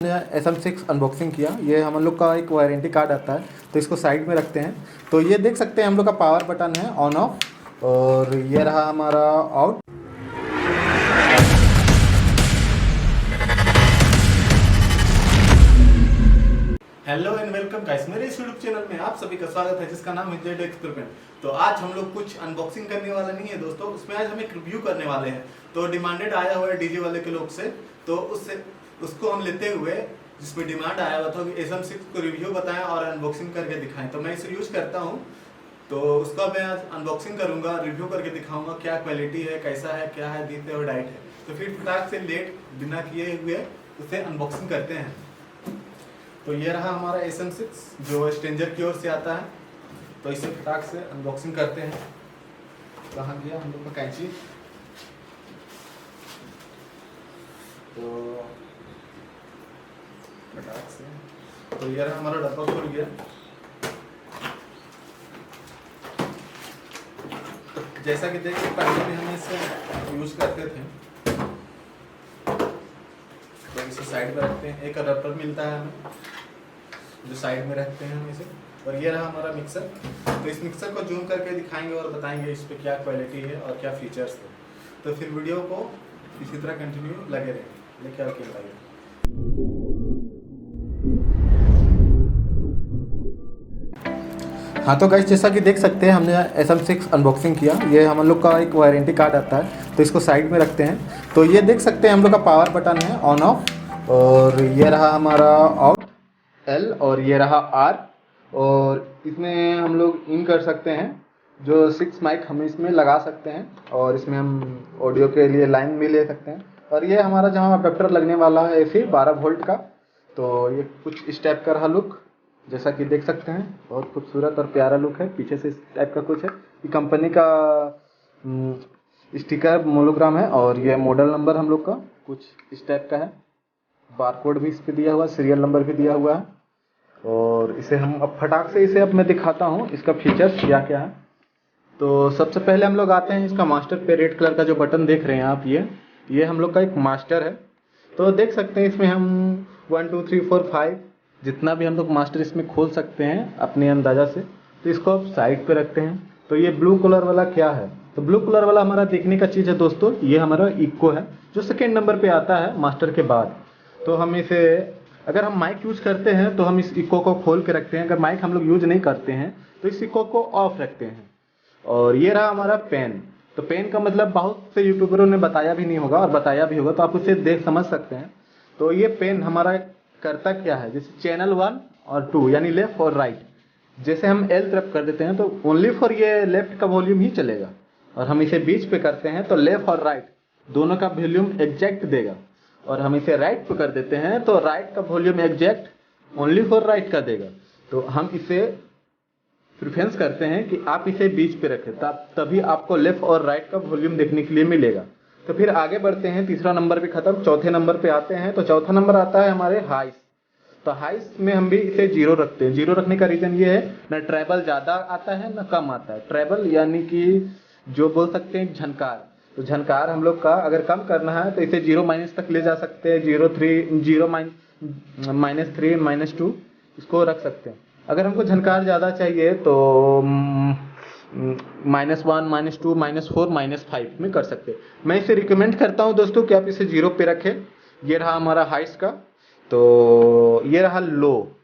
SM6 unboxing किया। ये हम लोग का एक वारंटी कार्ड आता है, तो इसको साइड में रखते हैं। तो ये देख सकते हैं हम लोग का पावर बटन है ऑन ऑफ, और ये रहा हमारा out. Hello and welcome guys, मेरे इस यूट्यूब चैनल में आप सभी का स्वागत है, जिसका नाम है जेड एक्सपेरिमेंट। तो आज हम लोग कुछ अनबॉक्सिंग करने वाले नहीं है दोस्तों, उसमें आज हम एक रिव्यू करने वाले हैं। तो डिमांडेड आया हुआ है डीजे वाले के लोग से, तो उसको हम लेते हुए, जिसमें डिमांड आया हुआ था कि SM6 को रिव्यू बताएं और अनबॉक्सिंग करके दिखाएं। तो मैं इसे यूज करता हूँ, तो उसका मैं आज अनबॉक्सिंग करूंगा, रिव्यू करके दिखाऊंगा क्या क्वालिटी है, कैसा है, क्या है, दी और डाइट है। तो फिर फटाक से लेट बिना किए हुए उसे अनबॉक्सिंग करते हैं। तो ये रहा हमारा SM6 जो स्ट्रेंजर की ओर से आता है। तो इसे फटाक से अनबॉक्सिंग करते हैं। कहाँ गया हम लोग का कैंची? तो फटाक से, तो ये रहा हमारा डब्बा खुल गया। जैसा कि देखिए, पहले भी हम इसे यूज करते थे। तो इसे साइड में रखते हैं। एक रबर मिलता है हमें, जो साइड में रखते हैं हम इसे। और ये रहा हमारा मिक्सर। तो इस मिक्सर को जूम करके दिखाएंगे और बताएंगे इस पे क्या क्वालिटी है और क्या फीचर्स है। तो फिर वीडियो को इसी तरह कंटिन्यू लगे रहें। लेके आओ क्या भाई। हाँ तो गाइस, जैसा कि देख सकते हैं हमने SM6 अनबॉक्सिंग किया। ये हम लोग का एक वारंटी कार्ड आता है, तो इसको साइड में रखते हैं। तो ये देख सकते हैं हम लोग का पावर बटन है ऑन ऑफ, और ये रहा हमारा आउट L, और ये रहा R। और इसमें हम लोग इन कर सकते हैं, जो 6 माइक हम इसमें लगा सकते हैं, और इसमें हम ऑडियो के लिए लाइन भी ले सकते हैं। और ये हमारा जहाँ अडेप्टर लगने वाला है AC 12 वोल्ट का। तो ये कुछ इस टाइप का रहा लुक, जैसा कि देख सकते हैं। बहुत खूबसूरत और प्यारा लुक है। पीछे से इस टाइप का कुछ है। ये कंपनी का स्टिकर मोनोग्राम है, और ये मॉडल नंबर हम लोग का कुछ इस टाइप का है। बारकोड भी इस पे दिया हुआ है, सीरियल नंबर भी दिया हुआ है। और इसे हम अब फटाक से इसे अब मैं दिखाता हूँ इसका फीचर्स क्या क्या है। तो सबसे पहले हम लोग आते हैं इसका मास्टर पे। रेड कलर का जो बटन देख रहे हैं आप, ये हम लोग का एक मास्टर है। तो देख सकते हैं इसमें हम 1 2 3 4 5 जितना भी हम लोग मास्टर इसमें खोल सकते हैं अपने अंदाजा से। तो इसको अब साइड पे रखते हैं। तो ये ब्लू कलर वाला क्या है? तो ब्लू कलर वाला हमारा देखने का चीज़ है दोस्तों, ये हमारा इको है, जो सेकेंड नंबर पे आता है मास्टर के बाद। तो हम इसे, अगर हम माइक यूज करते हैं तो हम इस इको को खोल के रखते हैं। अगर माइक हम लोग यूज नहीं करते हैं तो इस इको को ऑफ रखते हैं। और ये रहा हमारा पेन। तो पेन का मतलब बहुत से यूट्यूबरों ने बताया भी नहीं होगा, और बताया भी होगा तो आप उसे देख समझ सकते हैं। तो ये पेन हमारा करता क्या है, जैसे चैनल 1 और 2 यानी लेफ्ट और राइट, जैसे हम L तरफ कर देते हैं तो ओनली फॉर ये लेफ्ट का वॉल्यूम ही चलेगा। और हम इसे बीच पे करते हैं तो लेफ्ट और राइट दोनों का वॉल्यूम एग्जैक्ट देगा। और हम इसे राइट पे कर देते हैं तो राइट का volume exact only for right का देगा। तो हम इसे प्रेफरेंस करते हैं कि आप इसे बीच पे रखें, तभी आपको लेफ्ट और राइट का वॉल्यूम देखने के लिए मिलेगा। तो फिर आगे बढ़ते हैं, तीसरा नंबर भी खत्म, चौथे नंबर पे आते हैं। तो चौथा नंबर आता है हमारे हाइस। तो हाइस में हम भी इसे 0 रखते हैं। 0 रखने का रीजन ये है, ना ट्रेबल ज्यादा आता है ना कम आता है। ट्रेबल यानी कि जो बोल सकते हैं झनकार। तो झनकार हम लोग का अगर कम करना है तो इसे 0 माइनस तक ले जा सकते हैं। 0 -3 -2 इसको रख सकते हैं। अगर हमको झनकार ज़्यादा चाहिए तो -1 -2 -4 -5 में कर सकते हैं। मैं इसे रिकमेंड करता हूं दोस्तों कि आप इसे 0 पे रखें। ये रहा हमारा हाइस का। तो ये रहा लो,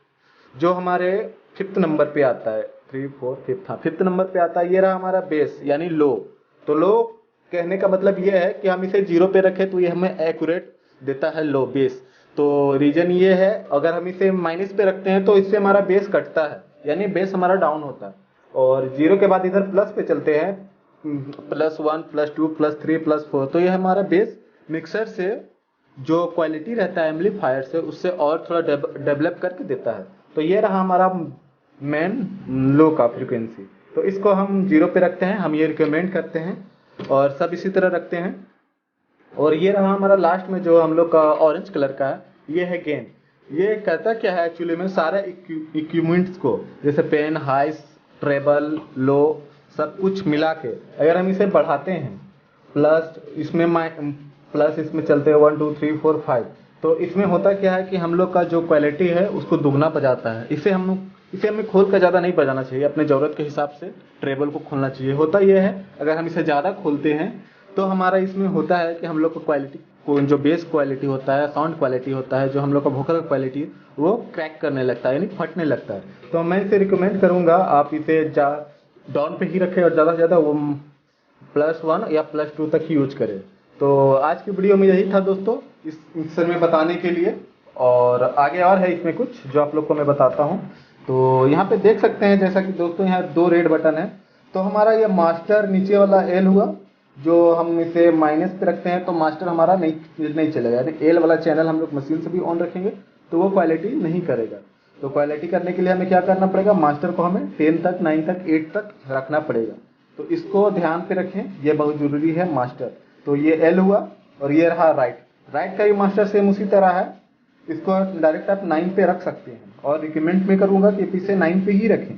जो हमारे 5th नंबर पे आता है। 3 4 5th, हाँ 5th नंबर पे आता है। ये रहा हमारा बेस यानी लो। तो लो कहने का मतलब ये है कि हम इसे 0 पे रखें तो ये हमें एक्यूरेट देता है लो बेस। तो रीजन ये है, अगर हम इसे माइनस पे रखते हैं तो इससे हमारा बेस कटता है, यानी बेस हमारा डाउन होता है। और 0 के बाद इधर प्लस पे चलते हैं, +1 +2 +3 +4। तो ये हमारा बेस मिक्सर से जो क्वालिटी रहता है एम्पलीफायर से, उससे और थोड़ा डेवलप करके देता है। तो ये रहा हमारा मेन लो का फ्रीक्वेंसी। तो इसको हम 0 पे रखते हैं, हम ये रिकमेंड करते हैं, और सब इसी तरह रखते हैं। और ये रहा हमारा लास्ट में जो हम लोग का ऑरेंज कलर का है, ये है गेन। ये कहता क्या है एक्चुअली में, सारे इक्विपमेंट्स को, जैसे पेन, हाइस, ट्रेबल, लो, सब कुछ मिला के अगर हम इसे बढ़ाते हैं, प्लस इसमें चलते हैं 1 2 3 4 5, तो इसमें होता क्या है कि हम लोग का जो क्वालिटी है उसको दुगना बजाता है। इसे हमें खोल कर ज़्यादा नहीं बजाना चाहिए, अपने ज़रूरत के हिसाब से ट्रेबल को खोलना चाहिए। होता यह है अगर हम इसे ज़्यादा खोलते हैं तो हमारा इसमें होता है कि हम लोग को क्वालिटी को, जो बेस क्वालिटी होता है, साउंड क्वालिटी होता है, जो हम लोग का वोकल क्वालिटी, वो क्रैक करने लगता है, यानी फटने लगता है। तो मैं इसे रिकमेंड करूँगा आप इसे डाउन पे ही रखें और ज़्यादा से ज़्यादा वो +1 या +2 तक ही यूज करें। तो आज की वीडियो में यही था दोस्तों, इस मिक्सर में बताने के लिए। और आगे और है इसमें कुछ जो आप लोग को मैं बताता हूँ। तो यहाँ पे देख सकते हैं जैसा कि दोस्तों यहाँ 2 रेड बटन है। तो हमारा ये मास्टर नीचे वाला एल हुआ, जो हम इसे माइनस पे रखते हैं तो मास्टर हमारा नहीं चलेगा, यानी एल वाला चैनल हम लोग मशीन से भी ऑन रखेंगे तो वो क्वालिटी नहीं करेगा। तो क्वालिटी करने के लिए हमें क्या करना पड़ेगा, मास्टर को हमें 10 तक, 9 तक, 8 तक रखना पड़ेगा। तो इसको ध्यान पे रखें, ये बहुत ज़रूरी है मास्टर। तो ये एल हुआ और ये रहा राइट का भी मास्टर सेम उसी तरह है। इसको डायरेक्ट आप 9 पे रख सकते हैं और रिकमेंड में करूँगा कि इसे 9 पे ही रखें।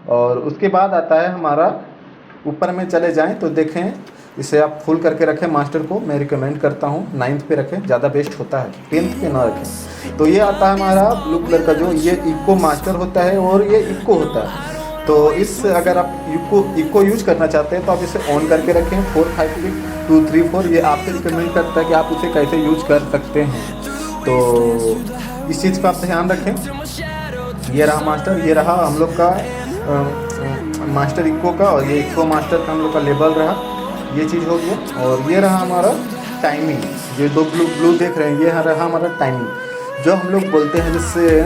और उसके बाद आता है हमारा, ऊपर में चले जाएँ तो देखें इसे आप फुल करके रखें। मास्टर को मैं रिकमेंड करता हूँ 9th पे रखें, ज़्यादा बेस्ट होता है, 10th पे ना रखें। तो ये आता है हमारा ब्लू कलर का, जो ये इको मास्टर होता है और ये इको होता है। तो इस अगर आप इको यूज करना चाहते हैं तो आप इसे ऑन करके रखें। 4 5 6 2 3 4 ये आपसे रिकमेंड करता है कि आप उसे कैसे यूज कर सकते हैं। तो इस चीज़ का आप ध्यान रखें। ये रहा मास्टर, ये रहा हम लोग का मास्टर इको का, और ये इको मास्टर का हम लोग का लेबल रहा, ये चीज़ हो गया। और ये रहा हमारा टाइमिंग, ये 2 ब्लू देख रहे हैं, ये रहा हमारा टाइमिंग, जो हम लोग बोलते हैं जिससे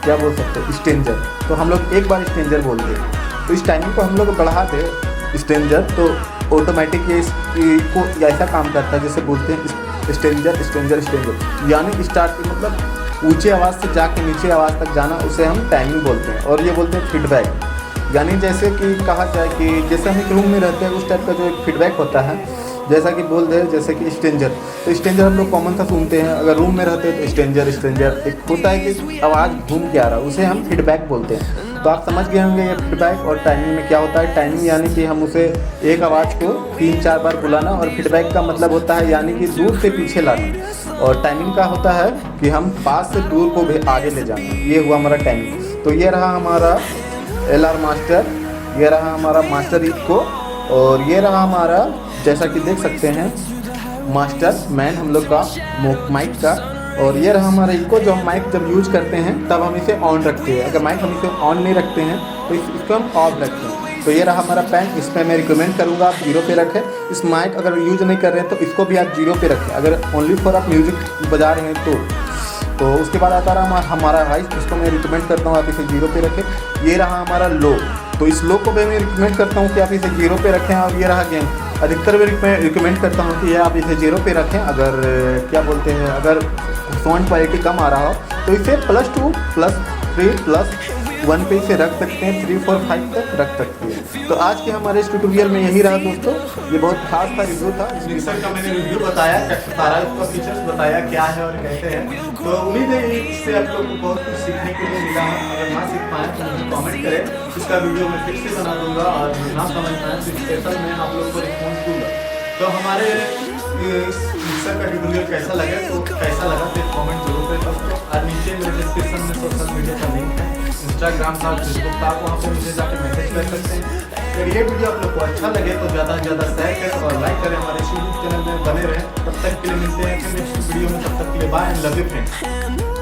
क्या बोल सकते हैं, स्ट्रेंजर। तो हम लोग एक बार स्ट्रेंजर बोलते हैं, तो इस टाइमिंग को हम लोग बढ़ा दे स्ट्रेंजर, तो ऑटोमेटिक ये इसको ऐसा काम करता है जैसे बोलते हैं स्ट्रेंजर, यानी स्टार्ट मतलब ऊंचे आवाज़ से जाके नीचे आवाज़ तक जाना, उसे हम टाइमिंग बोलते हैं। और ये बोलते हैं फीडबैक, यानी जैसे कि कहा जाए कि जैसे हम एक रूम में रहते हैं उस टाइप का जो एक फीडबैक होता है, जैसा कि बोल दे जैसे कि स्ट्रेंजर। तो स्ट्रेंजर हम लोग कॉमन सा सुनते हैं, अगर रूम में रहते हैं तो स्ट्रेंजर एक होता है कि आवाज़ घूम के आ रहा है, उसे हम फीडबैक बोलते हैं। तो आप समझ गए होंगे ये फीडबैक और टाइमिंग में क्या होता है। टाइमिंग यानी कि हम उसे एक आवाज़ को 3-4 बार बुलाना, और फीडबैक का मतलब होता है यानी कि दूर से पीछे लाना। और टाइमिंग का होता है कि हम पास से दूर को भी आगे ले जाना, ये हुआ हमारा टाइमिंग। तो ये रहा हमारा LR मास्टर, ये रहा हमारा मास्टर इको, और ये रहा हमारा जैसा कि देख सकते हैं मास्टर मैन हम लोग का माइक का। और ये रहा हमारा इको, जो हम माइक जब यूज करते हैं तब हम इसे ऑन रखते हैं, अगर माइक हम इसे ऑन नहीं रखते हैं तो इसको हम ऑफ रखते हैं। तो ये रहा हमारा पैन, इसमें मैं रिकमेंड करूँगा आप 0 पे रखें। इस माइक अगर यूज नहीं कर रहे हैं तो इसको भी आप 0 पे रखें, अगर ओनली फॉर आप म्यूजिक बजा रहे हैं तो उसके बाद आता रहा हमारा वॉइस, इसको मैं रिकमेंड करता हूँ आप इसे 0 पे रखें। ये रहा हमारा लो, तो इस लो को भी मैं रिकमेंड करता हूँ कि आप इसे 0 पे रखें। और ये रहा गेम, अधिकतर मैं रिकमेंड करता हूँ कि ये आप इसे 0 पे रखें। अगर क्या बोलते हैं, अगर साउंड क्वालिटी कम आ रहा हो तो इसे +2 +3 +1 पे इसे रख सकते हैं, 3 4 5 तक रख सकते हैं। तो आज के हमारे इस ट्यूटोरियल में यही रहा दोस्तों, ये बहुत खास था रिव्यू था। इस मिक्सर का मैंने रिव्यू बताया, सारा इसका फीचर्स बताया क्या है और कैसे है। तो उम्मीद है इससे आप लोग को बहुत कुछ सीखने के लिए मिला है। अगर ना सीख पाए तो मुझे कमेंट करें, इसका वीडियो मैं फिर से बना दूंगा। और ना समझ पाए तो स्पेशल मैं आप लोग को रिस्पॉन्स दूंगा। तो हमारे इस मिक्सर का ट्यूटोरियल कैसा लगा तो कमेंट जरूर करें दोस्तों। और नीचे मेरे डिस्क्रिप्शन में सोशल मीडिया का लिंक है, इंस्टाग्राम था, फेसबुक था, आप वहाँ पे मुझे जाकर मैसेज कर सकते हैं। अगर ये वीडियो आप लोग को अच्छा लगे तो ज़्यादा से ज़्यादा शेयर करें और लाइक करें, हमारे यूट्यूब चैनल में बने रहें। तब तक के लिए मिलते हैं फिर नेक्स्ट वीडियो में, तब तक के लिए bye and love you friends.